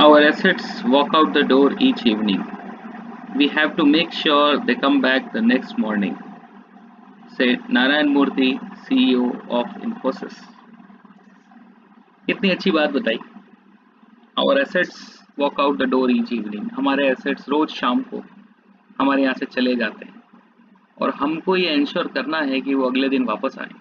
Our assets walk out the door each evening. We have to make sure they come back the next morning, said Narayan Murthy, CEO of Infosys. कितनी अच्छी बात बताई. Our assets walk out the door each evening. हमारे assets रोज शाम को हमारे यहाँ से चले जाते हैं और हमको ये इंश्योर करना है कि वो अगले दिन वापस आए.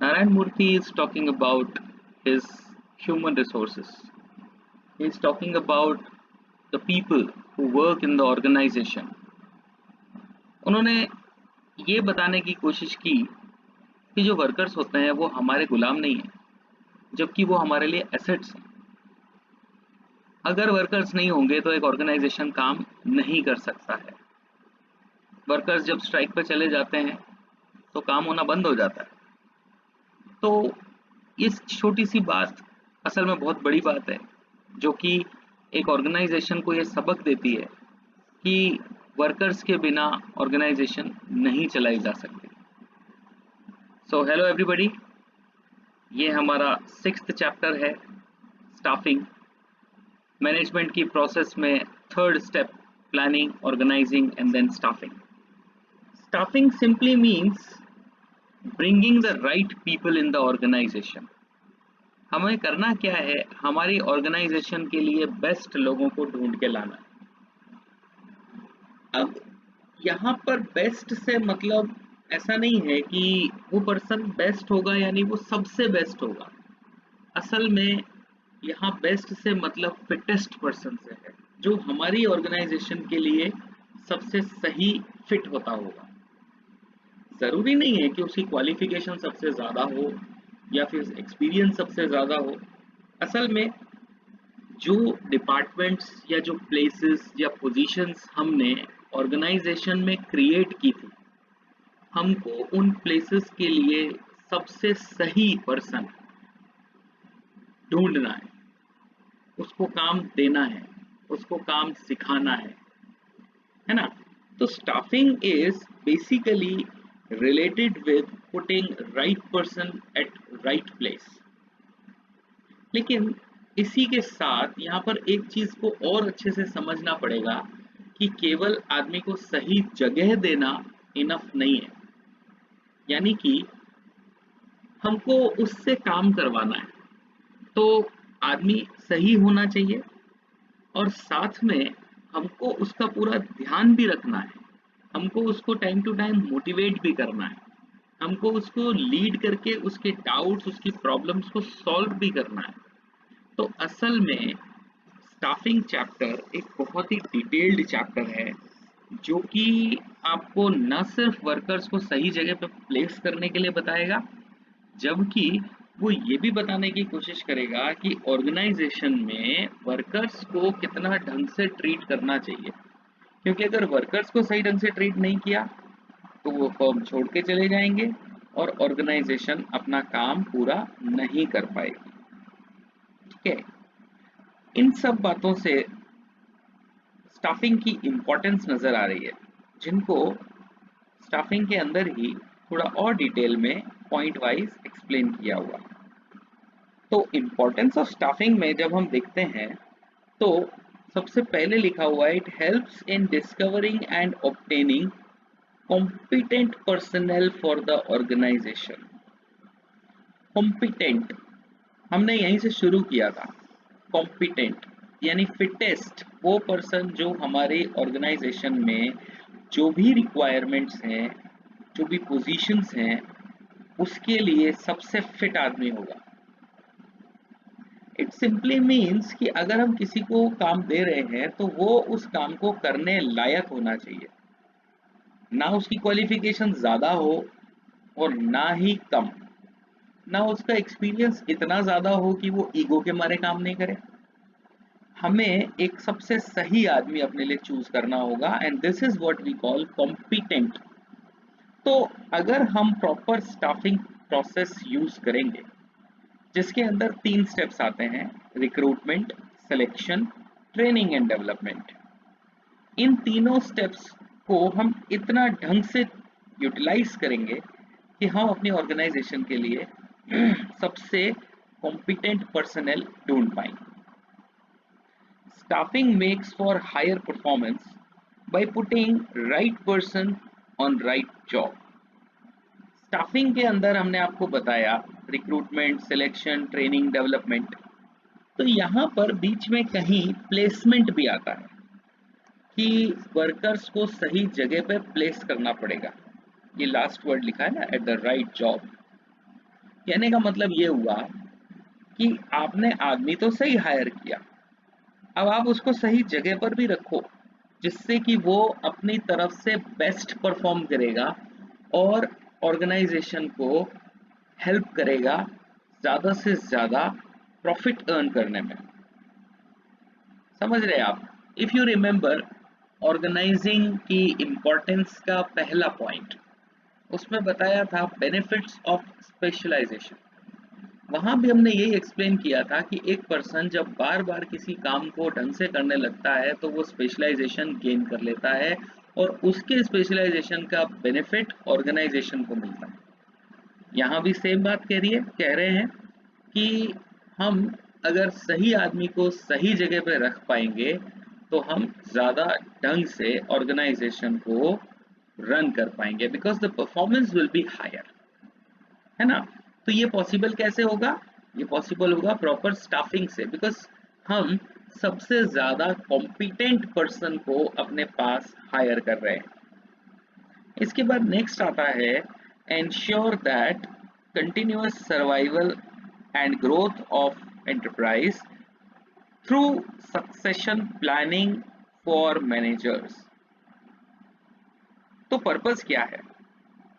Narayan Murthy is talking about his human resources. He is talking about the people who work in the organization. उन्होंने ये बताने की कोशिश की कि जो वर्कर्स होते हैं वो हमारे गुलाम नहीं हैं, जबकि वो हमारे लिए एसेट्स हैं. अगर वर्कर्स नहीं होंगे तो एक ऑर्गेनाइजेशन काम नहीं कर सकता है. वर्कर्स जब स्ट्राइक पर चले जाते हैं तो काम होना बंद हो जाता है. तो इस छोटी सी बात असल में बहुत बड़ी बात है, जो कि एक ऑर्गेनाइजेशन को ये सबक देती है कि वर्कर्स के बिना ऑर्गेनाइजेशन नहीं चलाई जा सकती. सो हेलो एवरीबॉडी, ये हमारा 6th चैप्टर है स्टाफिंग. मैनेजमेंट की प्रोसेस में 3rd step planning, organising and then staffing. Staffing simply means bringing the right people in the organisation. हमें करना क्या है, हमारी ऑर्गेनाइजेशन के लिए बेस्ट लोगों को ढूंढ के लाना. अब यहाँ पर बेस्ट से मतलब ऐसा नहीं है कि वो पर्सन बेस्ट होगा यानी वो सबसे बेस्ट होगा. असल में यहाँ बेस्ट से मतलब फिटेस्ट पर्सन से है, जो हमारी ऑर्गेनाइजेशन के लिए सबसे सही फिट होता होगा. जरूरी नहीं है कि उसकी क्वालिफिकेशन सबसे ज्यादा हो या फिर एक्सपीरियंस सबसे ज्यादा हो. असल में जो डिपार्टमेंट्स या जो प्लेसेस या पोजीशंस हमने ऑर्गेनाइजेशन में क्रिएट की थी, हमको उन प्लेसेस के लिए सबसे सही पर्सन ढूंढना है, उसको काम देना है, उसको काम सिखाना है ना. तो staffing is basically related with putting right person at right place. लेकिन इसी के साथ यहाँ पर एक चीज को और अच्छे से समझना पड़ेगा कि केवल आदमी को सही जगह देना इनफ नहीं है. यानी कि हमको उससे काम करवाना है तो आदमी सही होना चाहिए और साथ में हमको उसका पूरा ध्यान भी रखना है. हमको उसको टाइम टू टाइम मोटिवेट भी करना है. हमको उसको लीड करके उसके डाउट्स, उसकी प्रॉब्लम्स को सॉल्व भी करना है. तो असल में स्टाफिंग चैप्टर एक बहुत ही डिटेल्ड चैप्टर है, जो कि आपको न सिर्फ वर्कर्स को सही जगह पे प्लेस करने के लिए बताएगा, जबकि वो ये भी बताने की कोशिश करेगा कि ऑर्गेनाइजेशन में वर्कर्स को कितना ढंग से ट्रीट करना चाहिए. क्योंकि अगर वर्कर्स को सही ढंग से ट्रीट नहीं किया तो वो फर्म छोड़ के चले जाएंगे और ऑर्गेनाइजेशन अपना काम पूरा नहीं कर पाएगी. ठीक है, इन सब बातों से स्टाफिंग की इंपॉर्टेंस नजर आ रही है, जिनको स्टाफिंग के अंदर ही थोड़ा और डिटेल में पॉइंट वाइज एक्सप्लेन किया हुआ. तो इंपॉर्टेंस ऑफ स्टाफिंग में जब हम देखते हैं तो सबसे पहले लिखा हुआ है, it helps in discovering and obtaining competent personnel for the organization. competent हमने यहीं से शुरू किया था. competent यानी फिटेस्ट, वो पर्सन जो हमारे ऑर्गेनाइजेशन में जो भी रिक्वायरमेंट्स हैं, जो भी पोजीशंस हैं, उसके लिए सबसे फिट आदमी होगा. इट सिंपली मीन्स कि अगर हम किसी को काम दे रहे हैं तो वो उस काम को करने लायक होना चाहिए. ना उसकी क्वालिफिकेशन ज्यादा हो और ना ही कम. ना उसका एक्सपीरियंस इतना ज्यादा हो कि वो ईगो के मारे काम नहीं करे. हमें एक सबसे सही आदमी अपने लिए चूज करना होगा and this is what we call competent. तो अगर हम प्रॉपर स्टाफिंग प्रोसेस यूज करेंगे जिसके अंदर 3 स्टेप्स आते हैं, recruitment, selection, training and development. इन तीनों स्टेप्स को हम इतना ढंग से यूटिलाइज करेंगे कि हम अपनी ऑर्गेनाइजेशन के लिए सबसे कॉम्पिटेंट पर्सनल ढूंढ पाएंगे. Staffing makes for higher performance by putting right person on right job. Staffing के अंदर हमने आपको बताया रिक्रूटमेंट, सिलेक्शन, ट्रेनिंग, डेवलपमेंट। तो यहाँ पर बीच में कहीं प्लेसमेंट भी आता है कि वर्कर्स को सही जगह पे प्लेस करना पड़ेगा। ये लास्ट वर्ड लिखा है ना, एट द राइट जॉब। कहने का मतलब ये हुआ कि आपने आदमी तो सही हायर किया, अब आप उसको सही जगह पर भी रखो जिससे कि वो अपनी तरफ से बेस्ट परफॉर्म करेगा और ऑर्गेनाइजेशन को हेल्प करेगा ज़्यादा से ज़्यादा प्रॉफिट अर्न करने में। समझ रहे आप? इफ़ यू रिमेंबर ऑर्गेनाइजिंग की इम्पोर्टेंस का पहला पॉइंट, उसमें बताया था बेनिफिट्स ऑफ स्पेशलाइजेशन। वहाँ भी हमने यही एक्सप्लेन किया था कि एक पर्सन जब बार बार किसी काम को ढंग से करने लगता है तो वो स्पेशलाइजेशन गेन कर लेता है और उसके स्पेशलाइजेशन का बेनिफिट ऑर्गेनाइजेशन को मिलता है। यहाँ भी सेम बात कह रहे हैं कि हम अगर सही आदमी को सही जगह पे रख पाएंगे तो हम ज़्यादा ढंग से ऑर्गेनाइजेशन को रन कर पाएंगे, because the performance will be higher, है ना। तो ये पॉसिबल कैसे होगा? ये पॉसिबल होगा प्रॉपर स्टाफिंग से, बिकॉज हम सबसे ज़्यादा कॉम्पिटेंट पर्सन को अपने पास हायर कर रहे हैं। इसके बाद नेक्स्ट आता है ensure that continuous survival and growth of enterprise through succession planning for managers. तो पर्पस क्या है?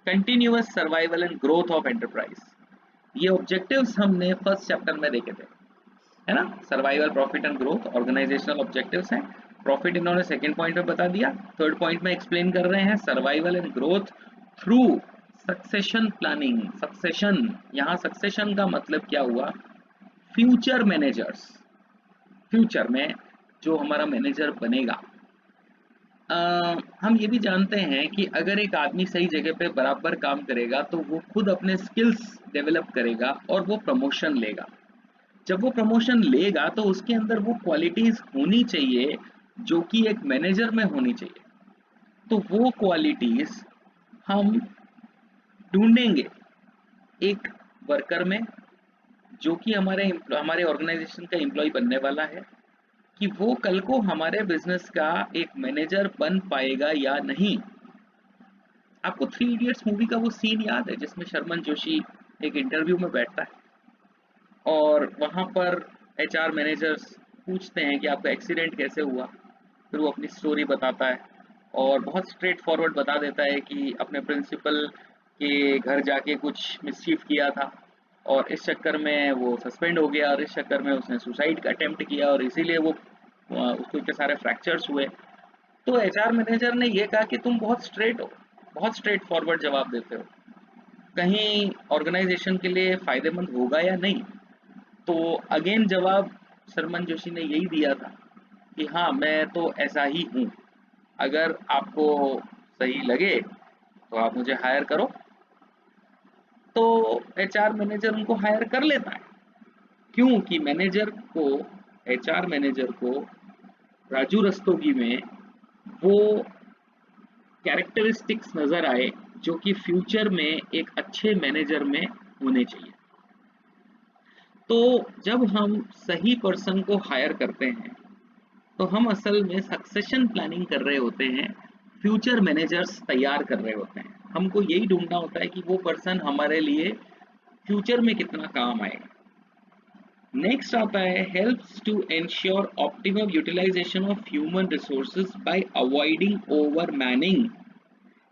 Continuous survival and growth of enterprise, ये ऑब्जेक्टिव्स हमने फर्स्ट चैप्टर में देखे थे, है ना। Survival, profit and growth organisational objectives हैं। प्रॉफिट इन्होंने सेकंड पॉइंट में बता दिया, थर्ड पॉइंट में एक्सप्लेन कर रहे हैं survival and growth through succession planning. Succession, यहाँ सक्सेशन का मतलब क्या हुआ? फ्यूचर मैनेजर्स, फ्यूचर में जो हमारा मैनेजर बनेगा। हम ये भी जानते हैं कि अगर एक आदमी सही जगह पे बराबर काम करेगा तो वो खुद अपने स्किल्स डेवलप करेगा और वो प्रमोशन लेगा। जब वो प्रमोशन लेगा तो उसके अंदर वो क्वालिटीज होनी चाहिए जो कि एक मैनेजर में होनी चाहिए। तो वो क्वालिटीज हम ढूंढेंगे एक वर्कर में जो कि हमारे ऑर्गेनाइजेशन का एम्प्लॉय बनने वाला है, कि वो कल को हमारे बिजनेस का एक मैनेजर बन पाएगा या नहीं। आपको 3 इडियट्स मूवी का वो सीन याद है जिसमें शर्मन जोशी एक इंटरव्यू में बैठता है और वहां पर एचआर मैनेजर्स पूछते हैं कि आपका एक्सीडेंट कैसे हुआ, फिर वो अपनी स्टोरी बताता है और बहुत स्ट्रेट फॉरवर्ड बता देता है कि अपने प्रिंसिपल के घर जाके कुछ मिसचीफ किया था और इस चक्कर में वो सस्पेंड हो गया और इस चक्कर में उसने सुसाइड का अटेम्प्ट किया और इसीलिए वो उसको इतने सारे फ्रैक्चर्स हुए। तो एचआर मैनेजर ने ये कहा कि तुम बहुत स्ट्रेट हो, बहुत स्ट्रेट फॉरवर्ड जवाब देते हो, कहीं ऑर्गेनाइजेशन के लिए फायदेमंद होगा या नहीं। तो अगेन जवाब शर्मन जोशी ने यही दिया था कि हाँ, मैं तो ऐसा ही हूँ, अगर आपको सही लगे तो आप मुझे हायर करो। तो एचआर मैनेजर उनको हायर कर लेता है, क्योंकि एचआर मैनेजर को राजू रस्तोगी में वो कैरेक्टरिस्टिक्स नजर आए जो कि फ्यूचर में एक अच्छे मैनेजर में होने चाहिए। तो जब हम सही पर्सन को हायर करते हैं तो हम असल में सक्सेशन प्लानिंग कर रहे होते हैं, फ्यूचर मैनेजर्स तैयार कर रहे होते हैं। हमको यही ढूंढना होता है कि वो पर्सन हमारे लिए फ्यूचर में कितना काम आएगा। नेक्स्ट आता है helps to ensure optimum utilisation of human resources by avoiding over manning.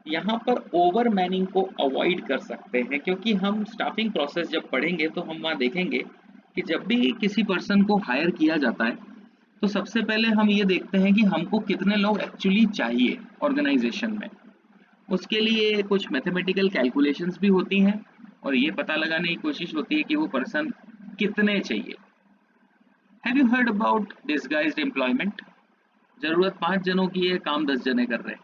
यहाँ पर ओवर मैनिंग को अवॉइड कर सकते हैं, क्योंकि हम स्टाफिंग प्रोसेस जब पढ़ेंगे तो हम वहाँ देखेंगे कि जब भी किसी पर्सन को हायर किया जाता है तो सबसे पहले हम ये देखते हैं कि हमको कितने लोग एक्चुअली चाहिए ऑर्गेनाइजेशन में। उसके लिए कुछ मैथमेटिकल कैलकुलेशंस भी होती हैं और ये पता लगाने की कोशिश होती है कि वो पर्सन कितने चाहिए। Have you heard about disguised employment? जरूरत 5 जनों की है, काम 10 जने कर रहे हैं,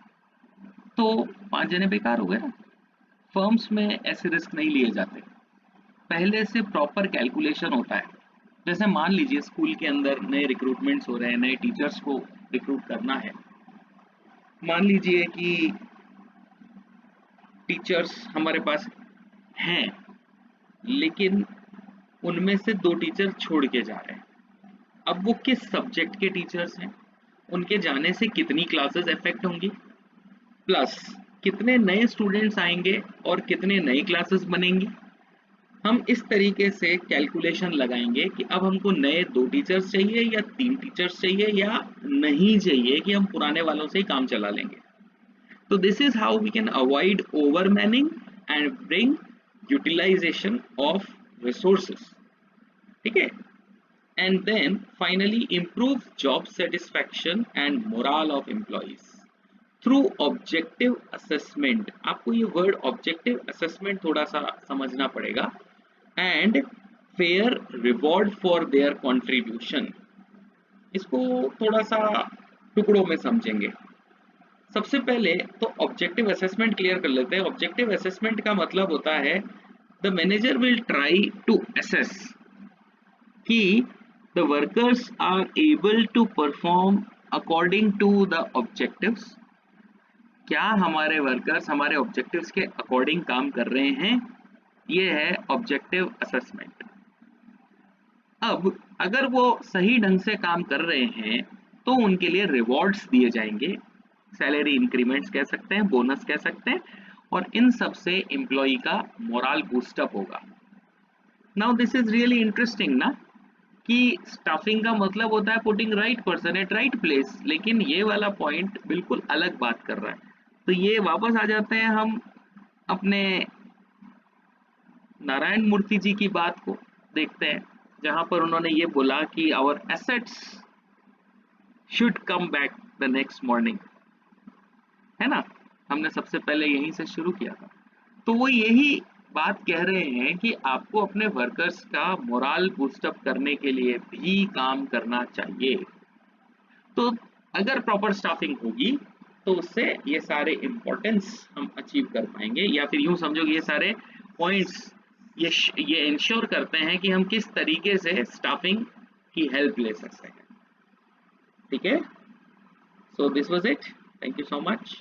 तो 5 जने बेकार हो गए ना। फर्म्स में ऐसे रिस्क नहीं लिए जाते, पहले से प्रॉपर कैलकुलेशन होता है जैसे मान लीजिए स्कूल के अंदर नए रिक्रूटमेंट्स हो रहे हैं, नए टीचर्स को रिक्रूट करना है। मान लीजिए कि टीचर्स हमारे पास हैं, लेकिन उनमें से 2 टीचर छोड़ के जा रहे हैं। अब वो किस सब्जेक्ट के टीचर्स हैं, उनके जाने से कितनी क्लासेस अफेक्ट होंगी, प्लस कितने नए स्टूडेंट्स आएंगे और कितने नई क्लासेस बनेंगी। हम इस तरीके से कैलकुलेशन लगाएंगे कि अब हमको नए 2 टीचर्स चाहिए या 3 टीचर्स चाहिए, या नहीं चाहिए कि हम पुराने वालों से ही काम चला लेंगे। तो this is how we can avoid overmanning and bring utilization of resources. ठीक है। And then finally improve job satisfaction and morale of employees through objective assessment। आपको ये वर्ड ऑब्जेक्टिव असेसमेंट थोड़ा सा समझना पड़ेगा। And fair reward for their contribution, इसको थोड़ा सा टुकड़ों में समझेंगे। सबसे पहले तो ऑब्जेक्टिव असेसमेंट क्लियर कर लेते हैं। ऑब्जेक्टिव असेसमेंट का मतलब होता है the manager will try to assess कि the workers are able to perform according to the objectives। क्या हमारे वर्कर्स हमारे ऑब्जेक्टिव्स के अकॉर्डिंग काम कर रहे हैं, ये है ऑब्जेक्टिव असेसमेंट। अब अगर वो सही ढंग से काम कर रहे हैं तो उनके लिए रिवॉर्ड्स दिए जाएंगे, सैलरी इंक्रीमेंट्स कह सकते हैं, बोनस कह सकते हैं, और इन सब से एम्प्लॉय का मोरल बूस्टअप होगा। Now this is really interesting ना, कि स्टाफिंग का मतलब होता है putting right person at right place, लेकिन ये वाला पॉइंट बिल्कुल अलग बात कर रहा है। तो ये वापस आ जाते हैं हम अपने नारायण मूर्ति जी की बात को देखते हैं, जहां पर उन्होंने ये बोला कि our assets should come back the next morning, है ना। हमने सबसे पहले यहीं से शुरू किया था। तो वो यही बात कह रहे हैं कि आपको अपने वर्कर्स का मोरल बूस्टअप करने के लिए भी काम करना चाहिए। तो अगर प्रॉपर स्टाफिंग होगी तो उससे ये सारे इंपॉर्टेंस हम अचीव कर पाएंगे, या फिर यूं समझो कि ये सारे पॉइंट्स ये इंश्योर करते हैं कि हम किस तरीके से स्टाफिंग की हेल्प ले सकते हैं। ठीक है। So this was it. Thank you so much.